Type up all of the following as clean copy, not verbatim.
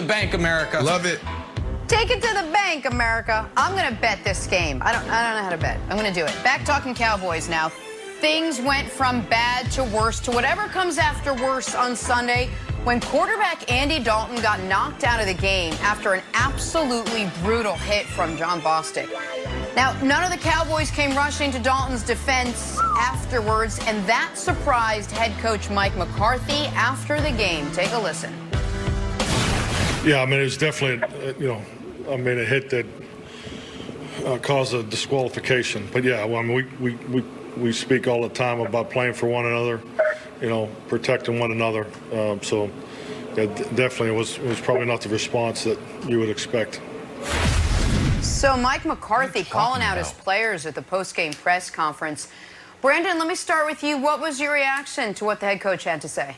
bank, America. Love it. Take it to the bank, America. I'm going to bet this game. I don't know how to bet. I'm going to do it. Back talking Cowboys now. Things went from bad to worse to whatever comes after worse on Sunday when quarterback Andy Dalton got knocked out of the game after an absolutely brutal hit from John BOstic. Now, none of the Cowboys came rushing to Dalton's defense afterwards, and that surprised head coach Mike McCarthy after the game. Take a listen. Yeah, I mean, it was definitely, a hit that caused a disqualification. But yeah, well, I mean, we speak all the time about playing for one another, protecting one another. So yeah, definitely it was probably not the response that you would expect. So Mike McCarthy calling out his players at the post-game press conference. Brandon, let me start with you. What was your reaction to what the head coach had to say?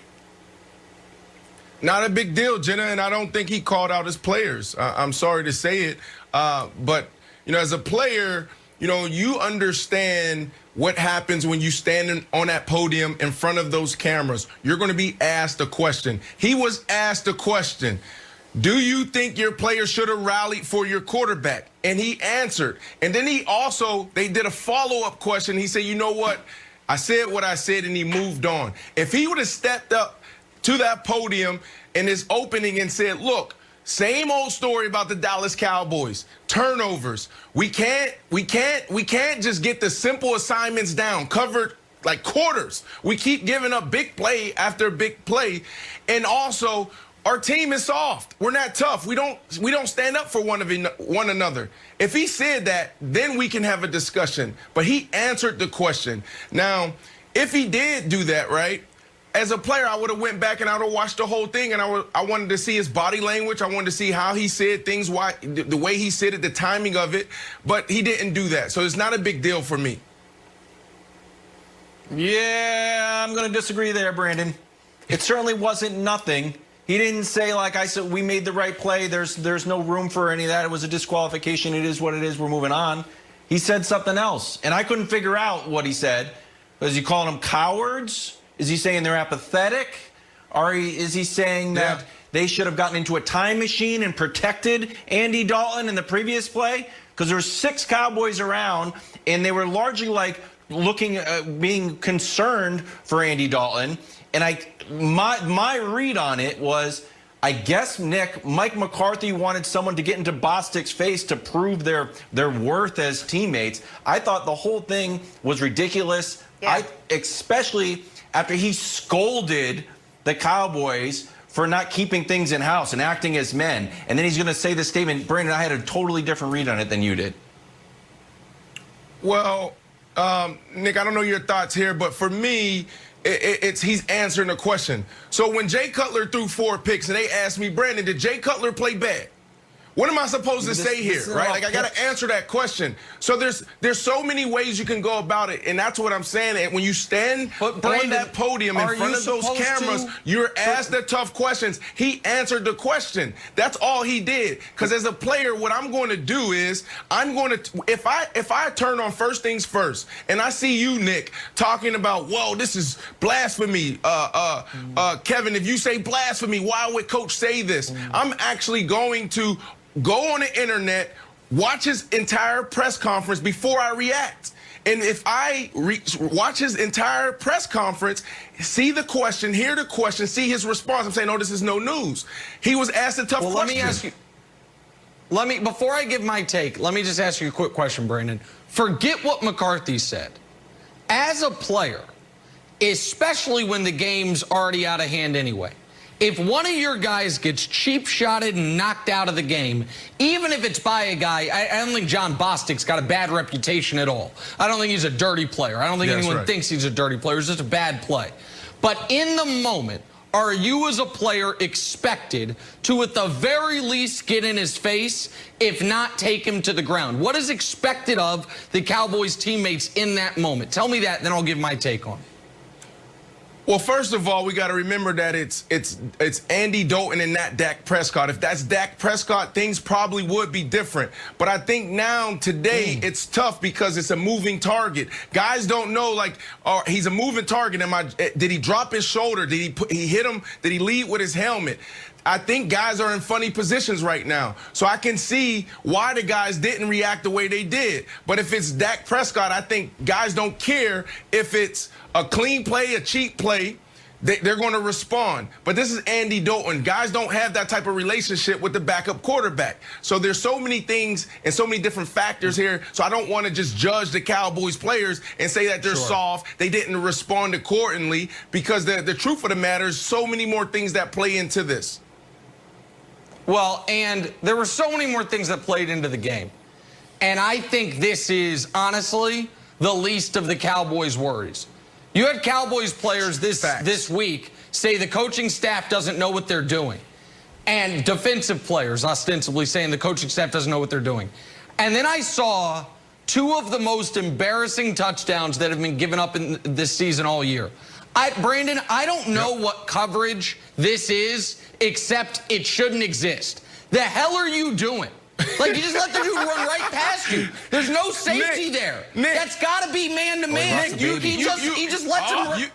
Not a big deal, Jenna, and I don't think he called out his players. I'm sorry to say it, but, as a player, you understand what happens when you stand on that podium in front of those cameras. You're going to be asked a question. He was asked a question. Do you think your players should have rallied for your quarterback? And he answered. And then they did a follow-up question. He said, you know what? I said what I said, and he moved on. If he would have stepped up to that podium in his opening and said, look, same old story about the Dallas Cowboys. Turnovers. We can't just get the simple assignments down, covered like quarters. We keep giving up big play after big play. And also, our team is soft. We're not tough. We don't stand up for one another. If he said that, then we can have a discussion. But he answered the question. Now, if he did do that, right, as a player, I would have went back and I would have watched the whole thing, and I wanted to see his body language. I wanted to see how he said things, the way he said it, the timing of it. But he didn't do that, so it's not a big deal for me. Yeah, I'm going to disagree there, Brandon. It certainly wasn't nothing. He didn't say, like I said, we made the right play. There's no room for any of that. It was a disqualification. It is what it is. We're moving on. He said something else, and I couldn't figure out what he said. Was he calling them cowards? Is he saying they're apathetic? Or is he saying that they should have gotten into a time machine and protected Andy Dalton in the previous play? Because there were 6 Cowboys around, and they were largely like looking, being concerned for Andy Dalton. And my read on it was, I guess, Mike McCarthy wanted someone to get into BOstic's face to prove their worth as teammates. I thought the whole thing was ridiculous. Yeah. Especially after he scolded the Cowboys for not keeping things in-house and acting as men. And then he's going to say this statement. Brandon, I had a totally different read on it than you did. Well, Nick, I don't know your thoughts here, but for me, he's answering a question. So when Jay Cutler threw 4 picks and they asked me, Brandon, did Jay Cutler play bad? What am I supposed to say here, right? Like, I got to answer that question. So there's so many ways you can go about it, and that's what I'm saying. And when you stand on that podium in front of those cameras, you're asked the tough questions. He answered the question. That's all he did. Because as a player, what I'm going to do is if I turn on First Things First and I see you, Nick, talking about, whoa, this is blasphemy. Kevin, if you say blasphemy, why would Coach say this? I'm actually going to go on the internet, watch his entire press conference before I react. And if I watch his entire press conference, see the question, hear the question, see his response, I'm saying, no, this is no news. He was asked a tough question. Let me ask you, before I give my take, let me just ask you a quick question, Brandon. Forget what McCarthy said. As a player, especially when the game's already out of hand anyway, if one of your guys gets cheap-shotted and knocked out of the game, even if it's by a guy, I don't think John BOstic's got a bad reputation at all. I don't think he's a dirty player. I don't think anyone thinks he's a dirty player. It's just a bad play. But in the moment, are you as a player expected to, at the very least, get in his face, if not take him to the ground? What is expected of the Cowboys teammates in that moment? Tell me that, then I'll give my take on it. Well, first of all, we got to remember that it's Andy Dalton and not Dak Prescott. If that's Dak Prescott, things probably would be different. But I think now, today, it's tough because it's a moving target. Guys don't know, like, he's a moving target. Did he drop his shoulder? Did he hit him? Did he lead with his helmet? I think guys are in funny positions right now. So I can see why the guys didn't react the way they did. But if it's Dak Prescott, I think guys don't care if it's a clean play, a cheap play. They're going to respond. But this is Andy Dalton. Guys don't have that type of relationship with the backup quarterback. So there's so many things and so many different factors here. So I don't want to just judge the Cowboys players and say that they're soft. They didn't respond accordingly, because the truth of the matter is so many more things that play into this. Well, and there were so many more things that played into the game. And I think this is, honestly, the least of the Cowboys' worries. You had Cowboys players this week say the coaching staff doesn't know what they're doing. And defensive players ostensibly saying the coaching staff doesn't know what they're doing. And then I saw two of the most embarrassing touchdowns that have been given up in this season all year. Brandon, I don't know what coverage this is, except it shouldn't exist. The hell are you doing? Like, you just let the dude run right past you. There's no safety there. Nick, that's got to be man-to-man. He just lets him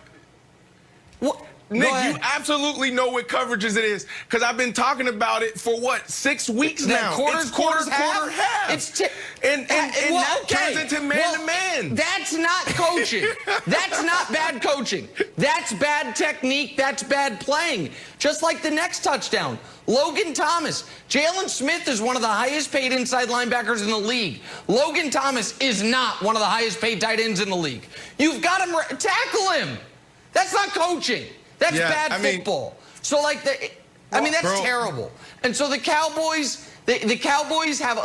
run. Nick, you absolutely know what coverages it is, because I've been talking about it for, what, 6 weeks now? Quarter, half. And that turns into man-to-man. That's not coaching. That's not bad coaching. That's bad technique. That's bad playing. Just like the next touchdown. Logan Thomas. Jalen Smith is one of the highest paid inside linebackers in the league. Logan Thomas is not one of the highest paid tight ends in the league. You've got to tackle him. That's not coaching. That's bad football. So, like, that's terrible. And so the Cowboys, the Cowboys have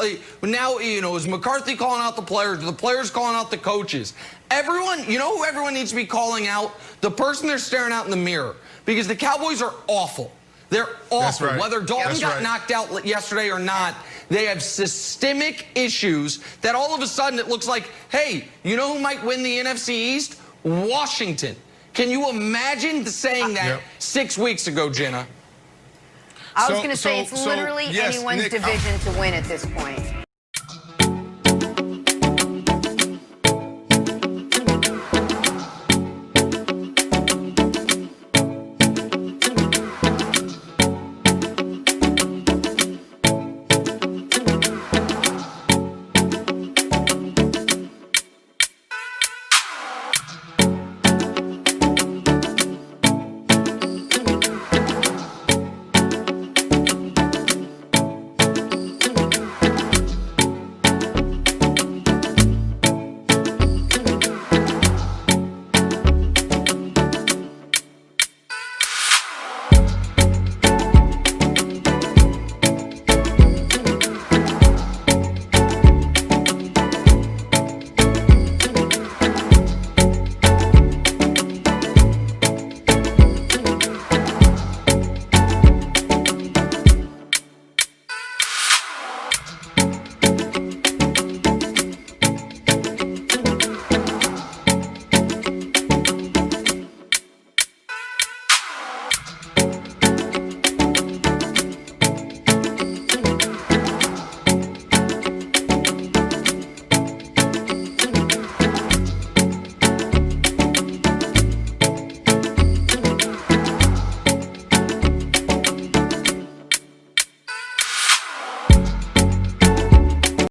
now, is McCarthy calling out the players calling out the coaches. Everyone, you know who everyone needs to be calling out? The person they're staring out in the mirror. Because the Cowboys are awful. They're awful. That's right. Whether Dalton got knocked out yesterday or not, they have systemic issues that all of a sudden it looks like, hey, you know who might win the NFC East? Washington. Can you imagine saying that 6 weeks ago, Jenna? I was going to say it's literally anyone's division to win at this point.